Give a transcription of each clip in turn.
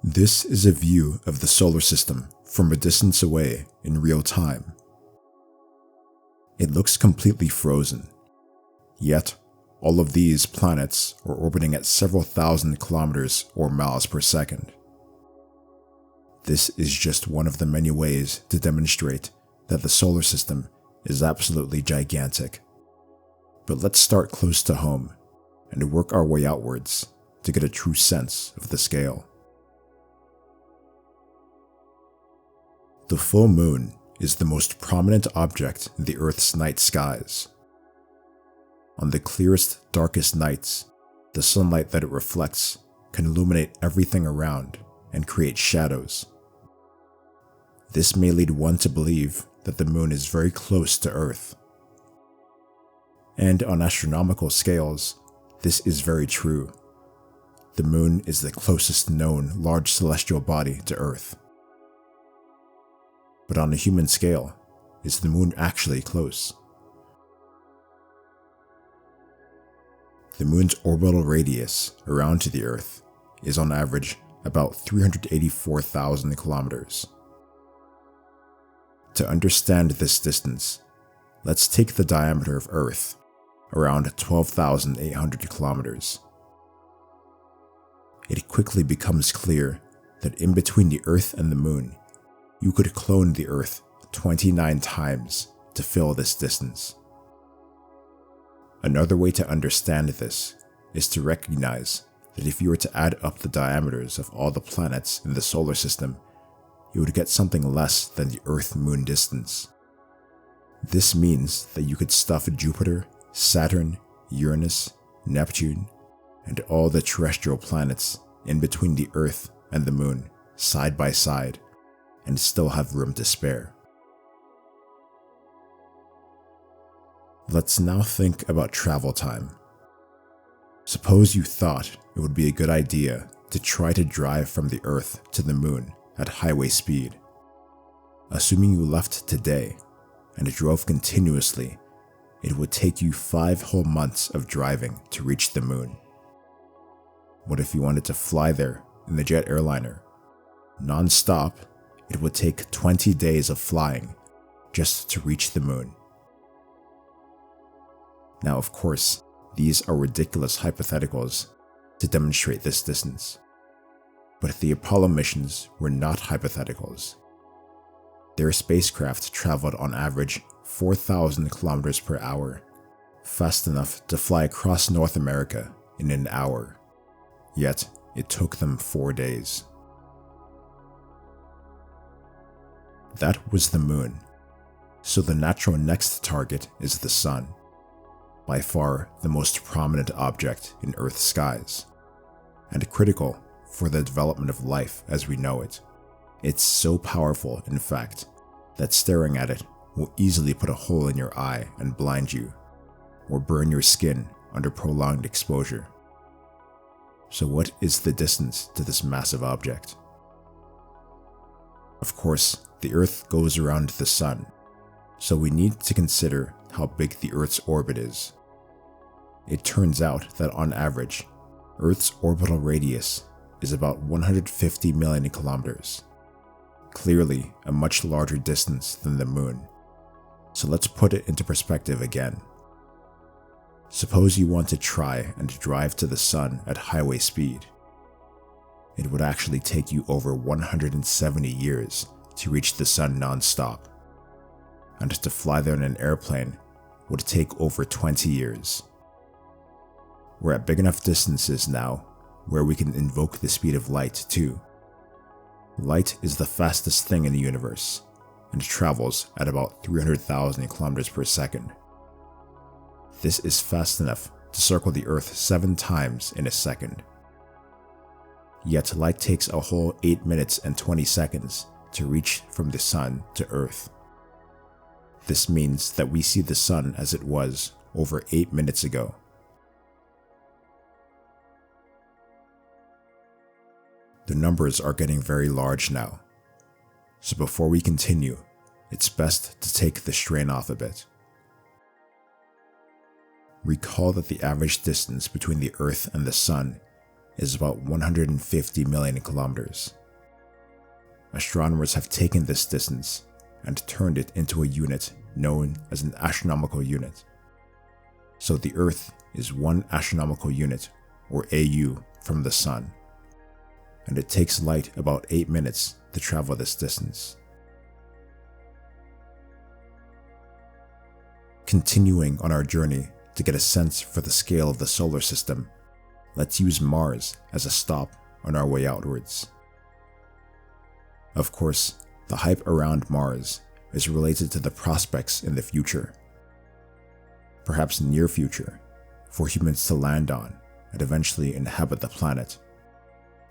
This is a view of the solar system from a distance away in real time. It looks completely frozen, yet all of these planets are orbiting at several thousand kilometers or miles per second. This is just one of the many ways to demonstrate that the solar system is absolutely gigantic. But let's start close to home and work our way outwards to get a true sense of the scale. The full moon is the most prominent object in the Earth's night skies. On the clearest, darkest nights, the sunlight that it reflects can illuminate everything around and create shadows. This may lead one to believe that the moon is very close to Earth. And on astronomical scales, this is very true. The moon is the closest known large celestial body to Earth. But on a human scale, is the moon actually close? The moon's orbital radius around to the Earth is on average about 384,000 kilometers. To understand this distance, let's take the diameter of Earth, around 12,800 kilometers. It quickly becomes clear that in between the Earth and the moon, you could clone the Earth 29 times to fill this distance. Another way to understand this is to recognize that if you were to add up the diameters of all the planets in the solar system, you would get something less than the Earth-Moon distance. This means that you could stuff Jupiter, Saturn, Uranus, Neptune, and all the terrestrial planets in between the Earth and the Moon side by side and still have room to spare. Let's now think about travel time. Suppose you thought it would be a good idea to try to drive from the Earth to the Moon at highway speed. Assuming you left today and drove continuously, it would take you 5 whole months of driving to reach the Moon. What if you wanted to fly there in the jet airliner? Non-stop, it would take 20 days of flying just to reach the Moon. Now, of course, these are ridiculous hypotheticals to demonstrate this distance. But the Apollo missions were not hypotheticals. Their spacecraft traveled on average 4,000 kilometers per hour, fast enough to fly across North America in an hour. Yet, it took them 4 days. That was the Moon. So the natural next target is the Sun, by far the most prominent object in Earth's skies, and critical for the development of life as we know it. It's so powerful, in fact, that staring at it will easily put a hole in your eye and blind you, or burn your skin under prolonged exposure. So what is the distance to this massive object? Of course, the Earth goes around the Sun, so we need to consider how big the Earth's orbit is. It turns out that on average, Earth's orbital radius is about 150 million kilometers. Clearly a much larger distance than the Moon. So let's put it into perspective again. Suppose you want to try and drive to the Sun at highway speed. It would actually take you over 170 years to reach the Sun non-stop. And to fly there in an airplane would take over 20 years. We're at big enough distances now where we can invoke the speed of light too. Light is the fastest thing in the universe and travels at about 300,000 kilometers per second. This is fast enough to circle the Earth 7 times in a second. Yet light takes a whole 8 minutes and 20 seconds to reach from the Sun to Earth. This means that we see the Sun as it was over 8 minutes ago. The numbers are getting very large now, so before we continue, it's best to take the strain off a bit. Recall that the average distance between the Earth and the Sun is about 150 million kilometers. Astronomers have taken this distance and turned it into a unit known as an astronomical unit. So the Earth is 1 astronomical unit, or AU, from the Sun, and it takes light about 8 minutes to travel this distance. Continuing on our journey to get a sense for the scale of the solar system, let's use Mars as a stop on our way outwards. Of course, the hype around Mars is related to the prospects in the future, perhaps near future, for humans to land on and eventually inhabit the planet.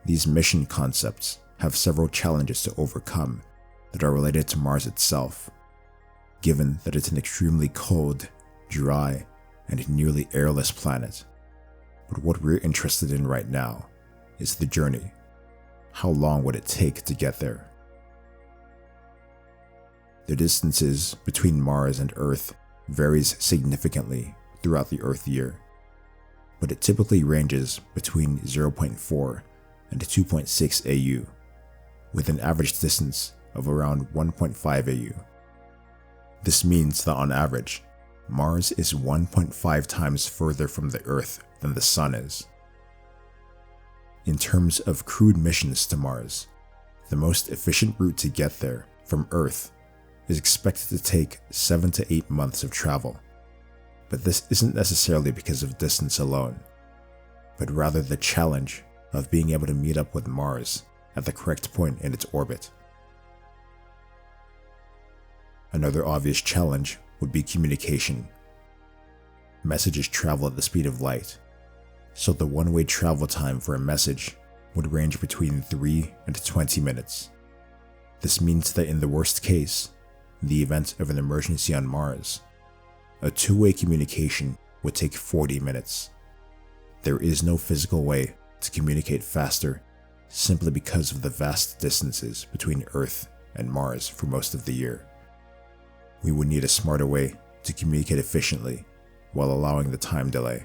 These mission concepts have several challenges to overcome that are related to Mars itself, given that it's an extremely cold, dry, and nearly airless planet. But what we're interested in right now is the journey. How long would it take to get there? The distances between Mars and Earth varies significantly throughout the Earth year, but it typically ranges between 0.4 and 2.6 AU, with an average distance of around 1.5 AU. This means that on average, Mars is 1.5 times further from the Earth than the Sun is. In terms of crewed missions to Mars, the most efficient route to get there from Earth is expected to take 7 to 8 months of travel. But this isn't necessarily because of distance alone, but rather the challenge of being able to meet up with Mars at the correct point in its orbit. Another obvious challenge would be communication. Messages travel at the speed of light, so the one-way travel time for a message would range between 3 and 20 minutes. This means that in the worst case, the event of an emergency on Mars, a two-way communication would take 40 minutes. There is no physical way to communicate faster simply because of the vast distances between Earth and Mars for most of the year. We would need a smarter way to communicate efficiently while allowing the time delay.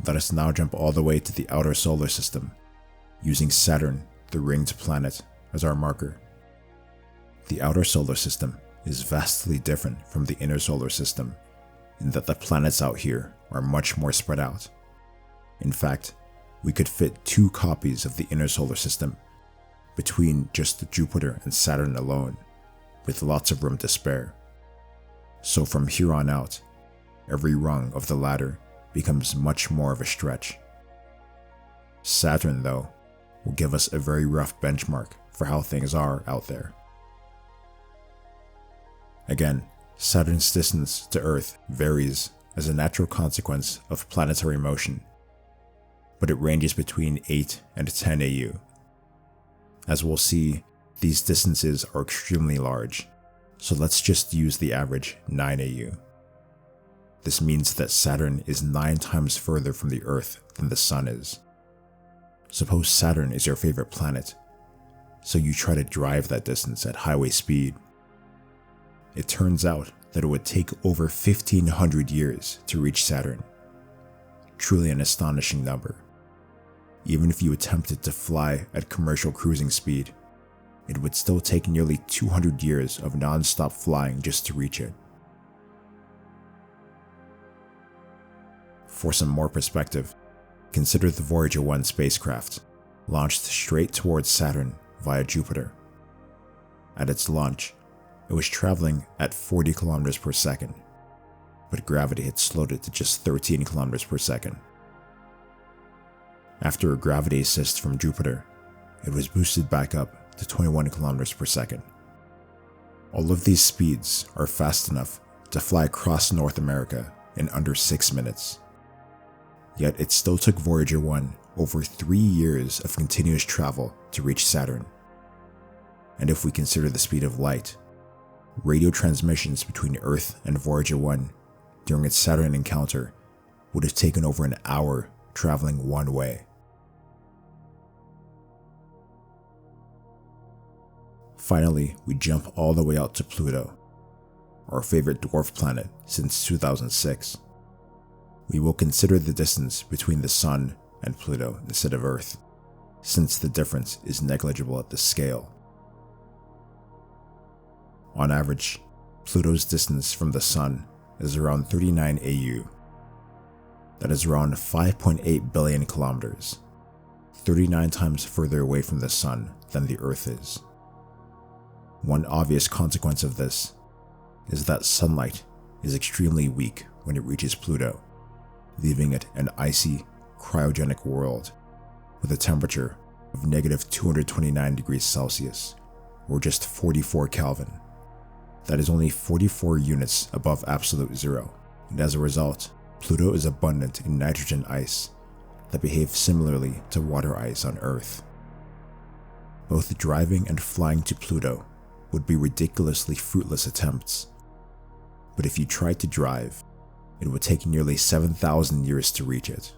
Let us now jump all the way to the outer solar system, using Saturn, the ringed planet, as our marker. The outer solar system is vastly different from the inner solar system in that the planets out here are much more spread out. In fact, we could fit 2 copies of the inner solar system between just Jupiter and Saturn alone, with lots of room to spare. So from here on out, every rung of the ladder becomes much more of a stretch. Saturn, though, will give us a very rough benchmark for how things are out there. Again, Saturn's distance to Earth varies as a natural consequence of planetary motion, but it ranges between 8 and 10 AU. As we'll see, these distances are extremely large, so let's just use the average 9 AU. This means that Saturn is 9 times further from the Earth than the Sun is. Suppose Saturn is your favorite planet, so you try to drive that distance at highway speed. It turns out that it would take over 1,500 years to reach Saturn. Truly an astonishing number. Even if you attempted to fly at commercial cruising speed, it would still take nearly 200 years of non-stop flying just to reach it. For some more perspective, consider the Voyager 1 spacecraft, launched straight towards Saturn via Jupiter. At its launch, it was traveling at 40 kilometers per second, but gravity had slowed it to just 13 kilometers per second. After a gravity assist from Jupiter, it was boosted back up to 21 kilometers per second. All of these speeds are fast enough to fly across North America in under 6 minutes. Yet it still took Voyager 1 over 3 years of continuous travel to reach Saturn. And if we consider the speed of light, radio transmissions between Earth and Voyager 1 during its Saturn encounter would have taken over an hour traveling one way. Finally, we jump all the way out to Pluto, our favorite dwarf planet since 2006. We will consider the distance between the Sun and Pluto instead of Earth, since the difference is negligible at this scale. On average, Pluto's distance from the Sun is around 39 AU. That is around 5.8 billion kilometers, 39 times further away from the Sun than the Earth is. One obvious consequence of this is that sunlight is extremely weak when it reaches Pluto, leaving it an icy, cryogenic world with a temperature of negative 229 degrees Celsius, or just 44 Kelvin. That is only 44 units above absolute zero, and as a result, Pluto is abundant in nitrogen ice that behaves similarly to water ice on Earth. Both driving and flying to Pluto would be ridiculously fruitless attempts, but if you tried to drive, it would take nearly 7,000 years to reach it,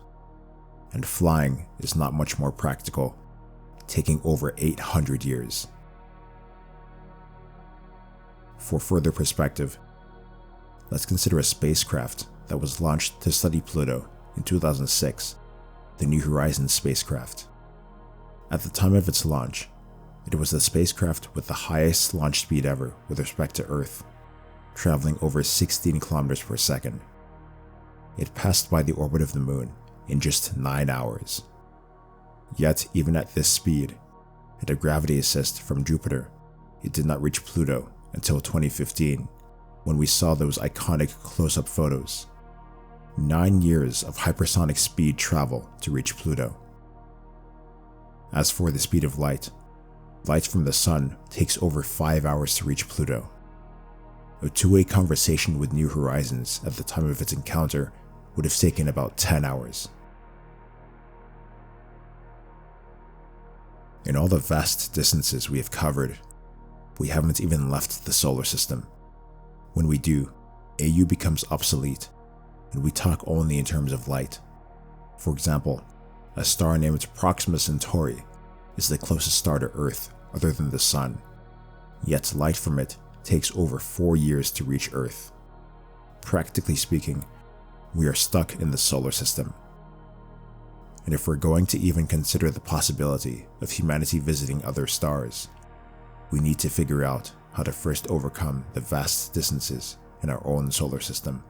and flying is not much more practical, taking over 800 years. For further perspective, let's consider a spacecraft that was launched to study Pluto in 2006, the New Horizons spacecraft. At the time of its launch, it was the spacecraft with the highest launch speed ever with respect to Earth, traveling over 16 kilometers per second. It passed by the orbit of the Moon in just 9 hours. Yet, even at this speed, and a gravity assist from Jupiter, it did not reach Pluto until 2015, when we saw those iconic close-up photos. 9 years of hypersonic speed travel to reach Pluto. As for the speed of light from the Sun takes over 5 hours to reach Pluto. A two-way conversation with New Horizons at the time of its encounter would have taken about 10 hours. In all the vast distances we have covered, we haven't even left the solar system. When we do, AU becomes obsolete, and we talk only in terms of light. For example, a star named Proxima Centauri is the closest star to Earth other than the Sun, yet light from it takes over 4 years to reach Earth. Practically speaking, we are stuck in the solar system. And if we're going to even consider the possibility of humanity visiting other stars, we need to figure out how to first overcome the vast distances in our own solar system.